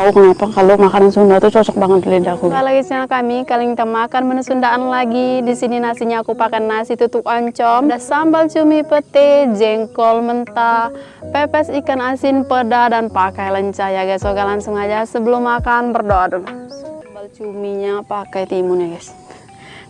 tahu kenapa kalau makanan Sunda tuh cocok banget di lidahku. Lagi channel kami, kalian kita makan menu Sundaan lagi. Di sini nasinya aku pakai nasi tutuk oncom, ada sambal cumi pete, jengkol mentah, pepes ikan asin peda dan pakai lenca ya guys. Oke langsung aja sebelum makan berdoa dulu. Sambal cuminya pakai timun ya guys.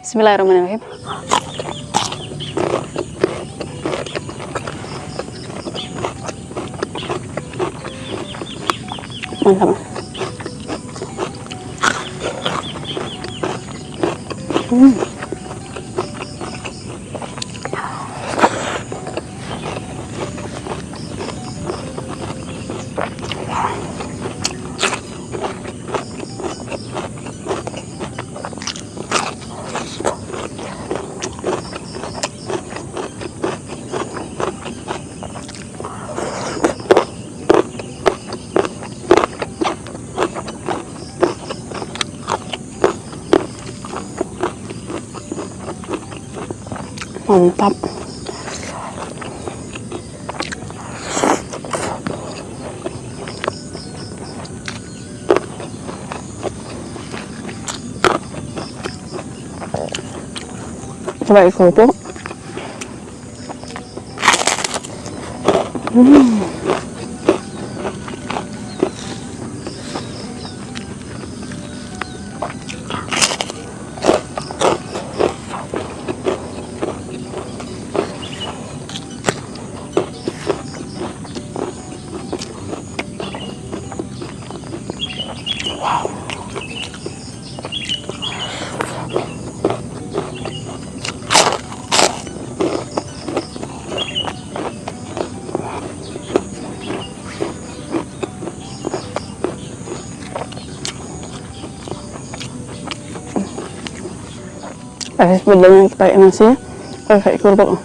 Bismillahirrahmanirrahim. Mantap. Mantap. Coba kerupuk. Pakai bedanya pakai nasi, pakai kerupuk.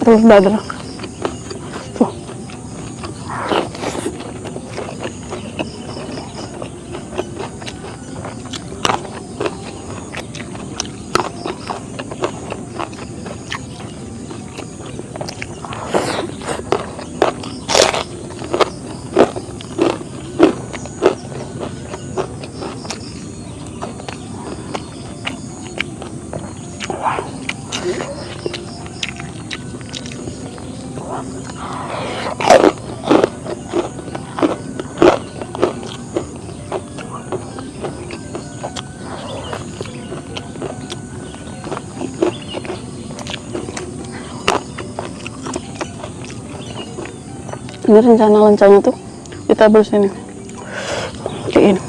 Terus dadar. Tuh. Ini rencana lencanya tuh kita bersihin kayak ini.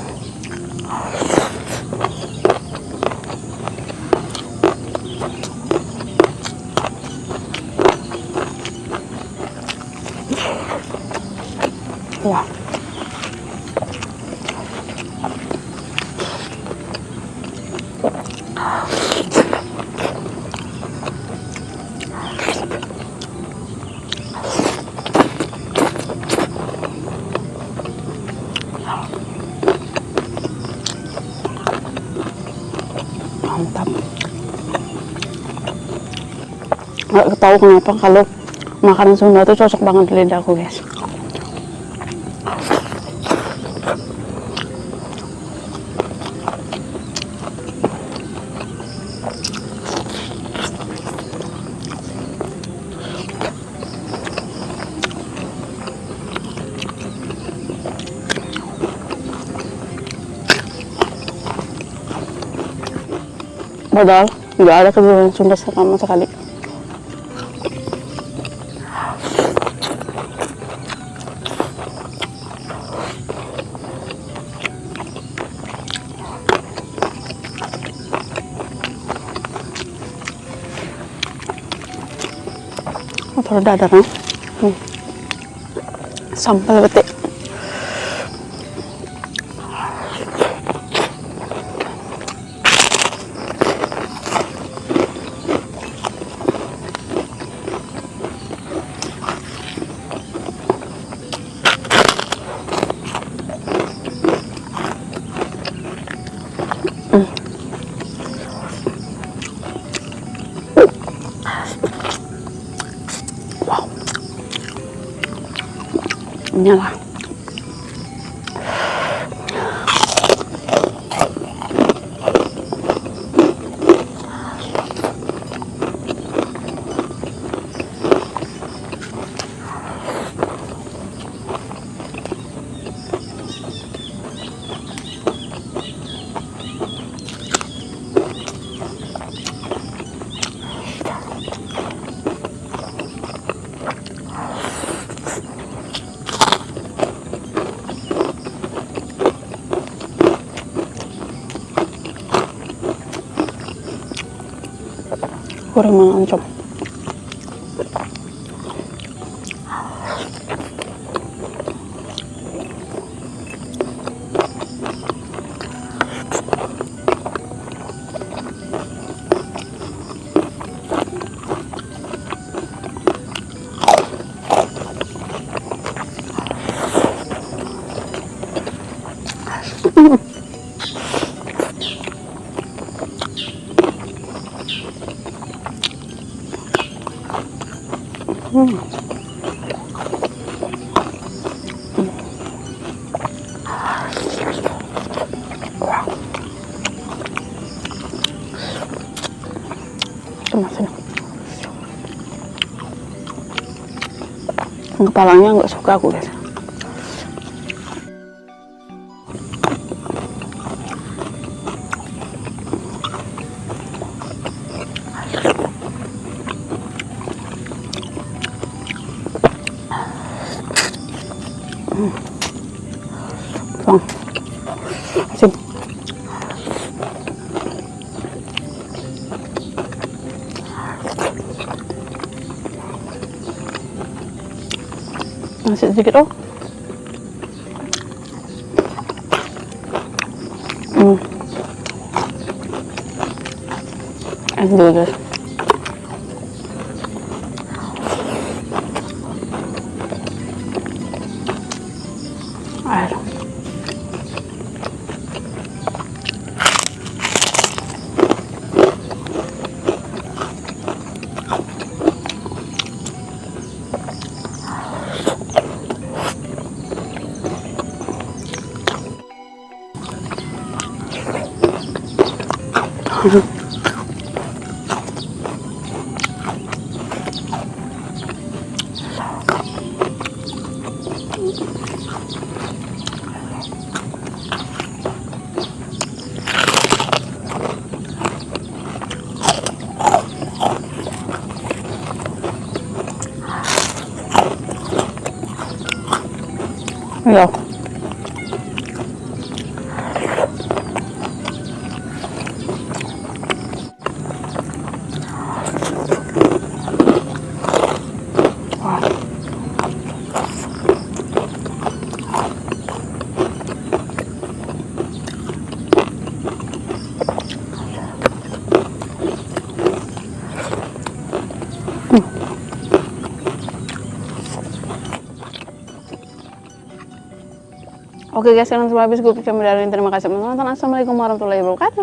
Mantap. Nggak tahu kenapa kalau makanan Sunda tuh cocok banget di lidahku, guys. Padahal nggak ada kejuruan Sunda sama sekali. Taruh dadarnya. Sambal betik. Nyala. Kurang mengancam. Masin. Kepalanya nggak suka aku, guys. Bang, asin. Masih sedikit, oh. Enak dulu, guys. Air. Ya. Oke guys, sekarang sudah habis gue terima kasih teman-teman. Assalamualaikum warahmatullahi wabarakatuh.